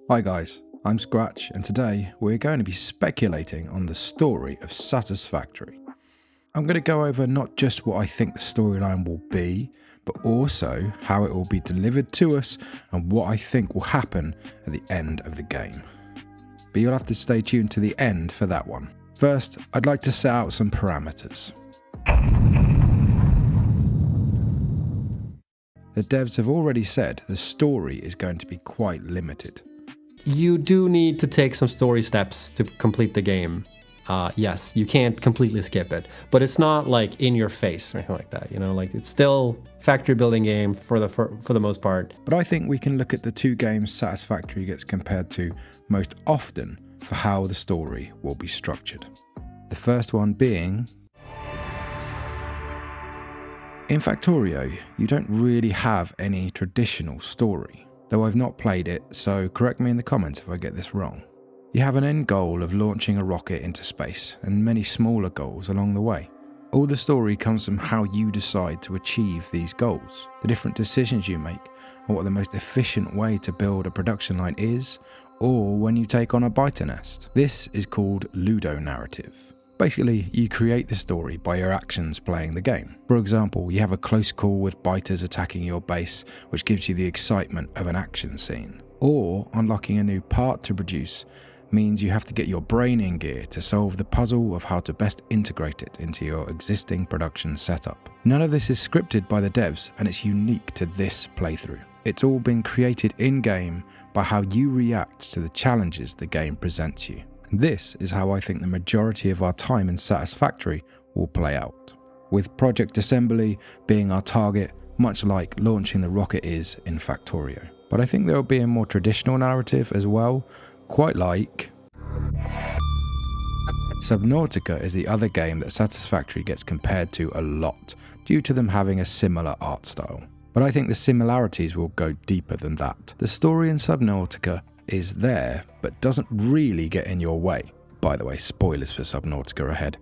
Hi guys, I'm Scratch and today we're going to be speculating on the story of Satisfactory. I'm going to go over not just what I think the storyline will be, but also how it will be delivered to us and what I think will happen at the end of the game. But you'll have to stay tuned to the end for that one. First, I'd like to set out some parameters. The devs have already said the story is going to be quite limited. You do need to take some story steps to complete the game. Yes, you can't completely skip it, but it's not like in your face or anything like that. Like it's still factory building game for the most part. But I think we can look at the two games Satisfactory gets compared to most often for how the story will be structured. The first one being, in Factorio, you don't really have any traditional story, though I've not played it, so correct me in the comments if I get this wrong. You have an end goal of launching a rocket into space, and many smaller goals along the way. All the story comes from how you decide to achieve these goals, the different decisions you make, and what the most efficient way to build a production line is, or when you take on a biter nest. This is called Ludo narrative. Basically, you create the story by your actions playing the game. For example, you have a close call with biters attacking your base, which gives you the excitement of an action scene. Or unlocking a new part to produce means you have to get your brain in gear to solve the puzzle of how to best integrate it into your existing production setup. None of this is scripted by the devs, and it's unique to this playthrough. It's all been created in-game by how you react to the challenges the game presents you. This is how I think the majority of our time in Satisfactory will play out, with project assembly being our target, much like launching the rocket is in Factorio. But I think there will be a more traditional narrative as well, quite like Subnautica is the other game that Satisfactory gets compared to a lot, due to them having a similar art style. But I think the similarities will go deeper than that. The story in Subnautica is there, but doesn't really get in your way. By the way, spoilers for Subnautica ahead.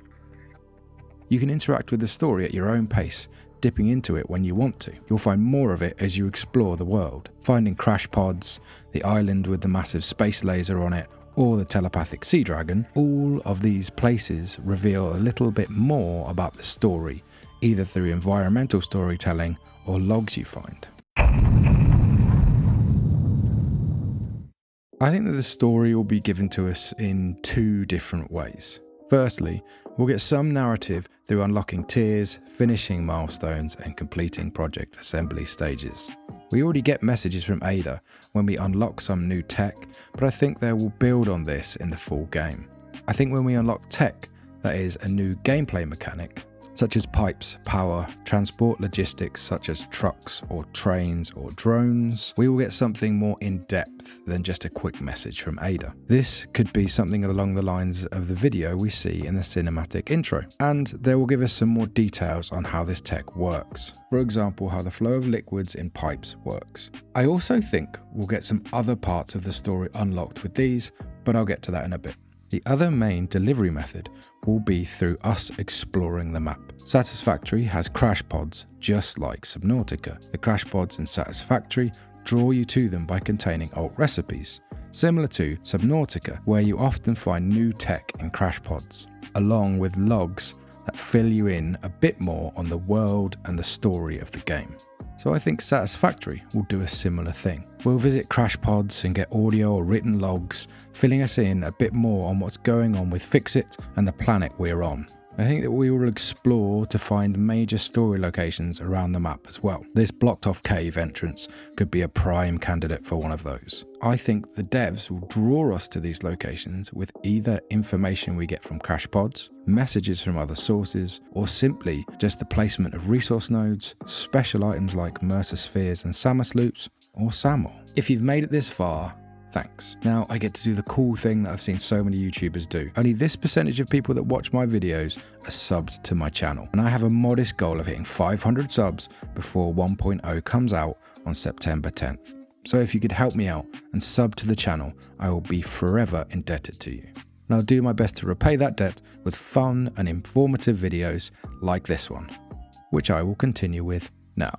You can interact with the story at your own pace, dipping into it when you want to. You'll find more of it as you explore the world, finding crash pods, the island with the massive space laser on it, or the telepathic sea dragon. All of these places reveal a little bit more about the story, either through environmental storytelling or logs you find. I think that the story will be given to us in two different ways. Firstly, we'll get some narrative through unlocking tiers, finishing milestones, and completing project assembly stages. We already get messages from Ada when we unlock some new tech, but I think they will build on this in the full game. I think when we unlock tech, that is a new gameplay mechanic, such as pipes, power, transport logistics such as trucks or trains or drones, we will get something more in-depth than just a quick message from Ada. This could be something along the lines of the video we see in the cinematic intro, and they will give us some more details on how this tech works. For example, how the flow of liquids in pipes works. I also think we'll get some other parts of the story unlocked with these, but I'll get to that in a bit. The other main delivery method will be through us exploring the map. Satisfactory has crash pods just like Subnautica. The crash pods in Satisfactory draw you to them by containing alt recipes, similar to Subnautica, where you often find new tech in crash pods, along with logs that fill you in a bit more on the world and the story of the game. So I think Satisfactory will do a similar thing. We'll visit crash pods and get audio or written logs, filling us in a bit more on what's going on with Fixit and the planet we're on. I think that we will explore to find major story locations around the map as well. This blocked off cave entrance could be a prime candidate for one of those. I think the devs will draw us to these locations with either information we get from crash pods, messages from other sources, or simply just the placement of resource nodes, special items like Mercer spheres and Samus loops, or Samor. If you've made it this far, thanks. Now I get to do the cool thing that I've seen so many YouTubers do. Only this percentage of people that watch my videos are subbed to my channel, and I have a modest goal of hitting 500 subs before 1.0 comes out on September 10th. So if you could help me out and sub to the channel, I will be forever indebted to you. And I'll do my best to repay that debt with fun and informative videos like this one, which I will continue with now.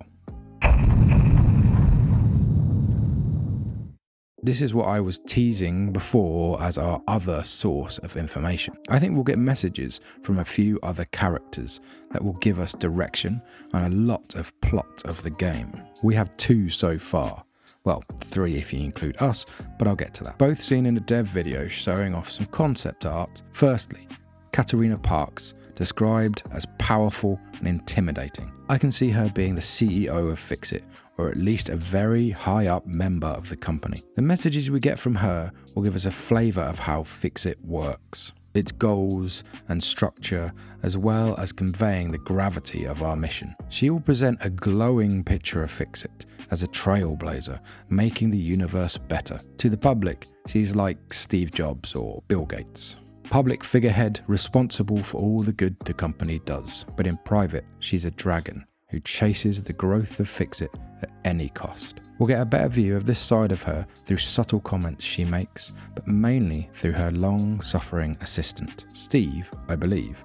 This is what I was teasing before as our other source of information. I think we'll get messages from a few other characters that will give us direction and a lot of plot of the game. We have 2 so far. Well, 3 if you include us, but I'll get to that. Both seen in a dev video showing off some concept art. Firstly, Katarina Parks, described as powerful and intimidating. I can see her being the CEO of Fixit, or at least a very high up member of the company. The messages we get from her will give us a flavour of how Fixit works, its goals and structure, as well as conveying the gravity of our mission. She will present a glowing picture of Fixit as a trailblazer, making the universe better. To the public, she's like Steve Jobs or Bill Gates. Public figurehead responsible for all the good the company does, but in private, she's a dragon who chases the growth of Fixit at any cost. We'll get a better view of this side of her through subtle comments she makes, but mainly through her long-suffering assistant. Steve, I believe,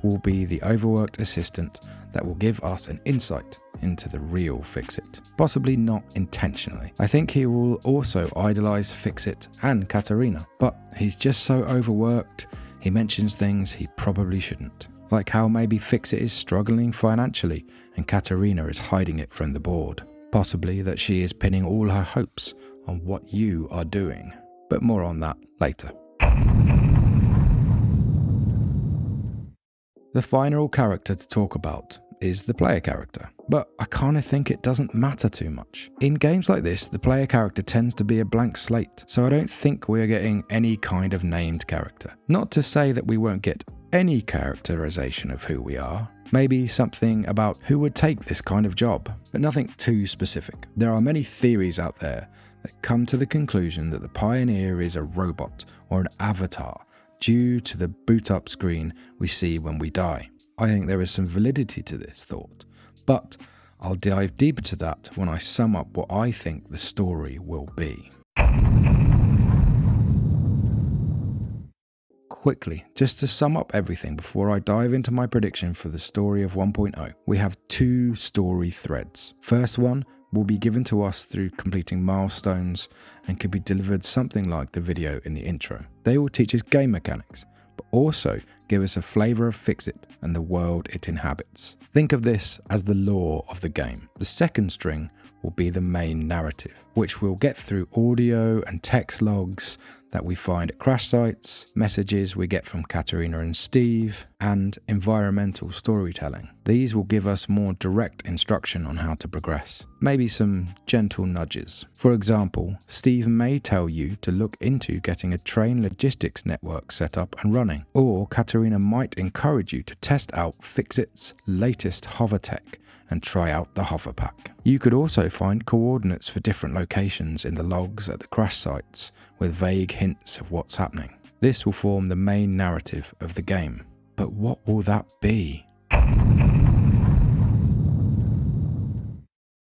will be the overworked assistant that will give us an insight into the real Fixit. Possibly not intentionally. I think he will also idolize Fixit and Katarina, but he's just so overworked, he mentions things he probably shouldn't. Like how maybe Fixit is struggling financially and Katarina is hiding it from the board. Possibly that she is pinning all her hopes on what you are doing. But more on that later. The final character to talk about is the player character, but I kind of think it doesn't matter too much. In games like this, the player character tends to be a blank slate, so I don't think we're getting any kind of named character. Not to say that we won't get any characterization of who we are, maybe something about who would take this kind of job, but nothing too specific. There are many theories out there that come to the conclusion that the Pioneer is a robot or an avatar due to the boot up screen we see when we die. I think there is some validity to this thought, but I'll dive deeper to that when I sum up what I think the story will be. Quickly, just to sum up everything before I dive into my prediction for the story of 1.0, we have 2 story threads. First one will be given to us through completing milestones and could be delivered something like the video in the intro. They will teach us game mechanics, but also give us a flavour of Fixit and the world it inhabits. Think of this as the lore of the game. The second string will be the main narrative, which we'll get through audio and text logs that we find at crash sites, messages we get from Katarina and Steve, and environmental storytelling. These will give us more direct instruction on how to progress. Maybe some gentle nudges. For example, Steve may tell you to look into getting a train logistics network set up and running, or Katarina might encourage you to test out Fixit's latest hover tech and try out the hover pack. You could also find coordinates for different locations in the logs at the crash sites with vague hints of what's happening. This will form the main narrative of the game. But what will that be?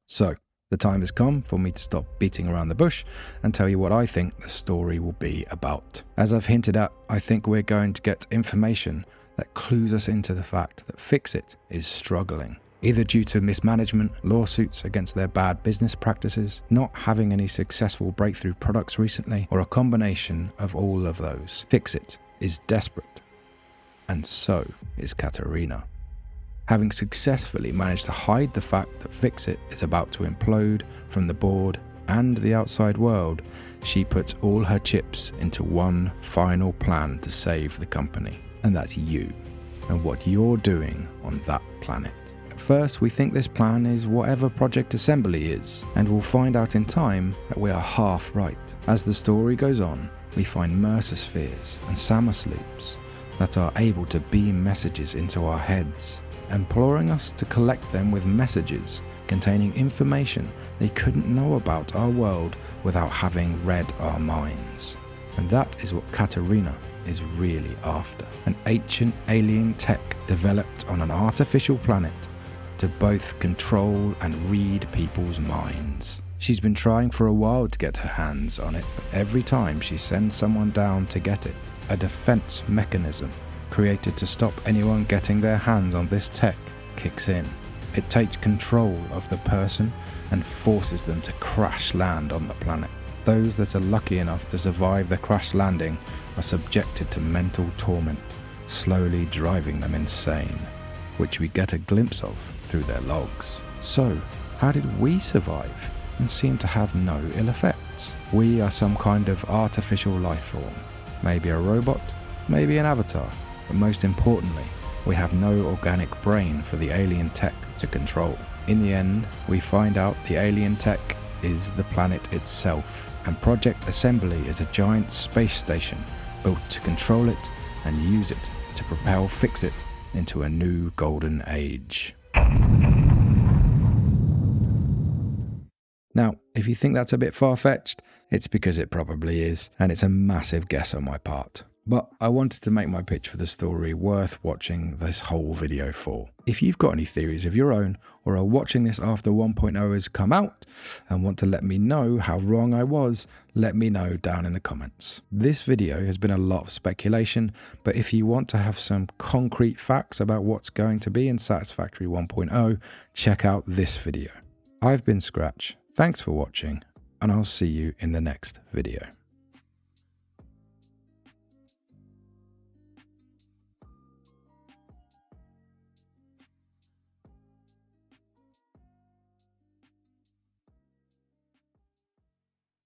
So, the time has come for me to stop beating around the bush and tell you what I think the story will be about. As I've hinted at, I think we're going to get information that clues us into the fact that Fixit is struggling, either due to mismanagement, lawsuits against their bad business practices, not having any successful breakthrough products recently, or a combination of all of those. Fixit is desperate, and so is Katarina. Having successfully managed to hide the fact that Fixit is about to implode from the board and the outside world, she puts all her chips into one final plan to save the company, and that's you, and what you're doing on that planet. First, we think this plan is whatever Project Assembly is, and we'll find out in time that we are half right. As the story goes on, we find Mercer spheres and Sama sleeps that are able to beam messages into our heads, imploring us to collect them with messages containing information they couldn't know about our world without having read our minds. And that is what Katarina is really after. An ancient alien tech developed on an artificial planet to both control and read people's minds. She's been trying for a while to get her hands on it, but every time she sends someone down to get it, a defense mechanism created to stop anyone getting their hands on this tech kicks in. It takes control of the person and forces them to crash land on the planet. Those that are lucky enough to survive the crash landing are subjected to mental torment, slowly driving them insane, which we get a glimpse of through their logs. So, how did we survive and seem to have no ill effects? We are some kind of artificial life form, maybe a robot, maybe an avatar, but most importantly, we have no organic brain for the alien tech to control. In the end, we find out the alien tech is the planet itself, and Project Assembly is a giant space station built to control it and use it to propel Fix-It into a new golden age. Now, if you think that's a bit far-fetched, it's because it probably is, and it's a massive guess on my part. But I wanted to make my pitch for the story worth watching this whole video for. If you've got any theories of your own, or are watching this after 1.0 has come out, and want to let me know how wrong I was, let me know down in the comments. This video has been a lot of speculation, but if you want to have some concrete facts about what's going to be in Satisfactory 1.0, check out this video. I've been Scratch, thanks for watching, and I'll see you in the next video.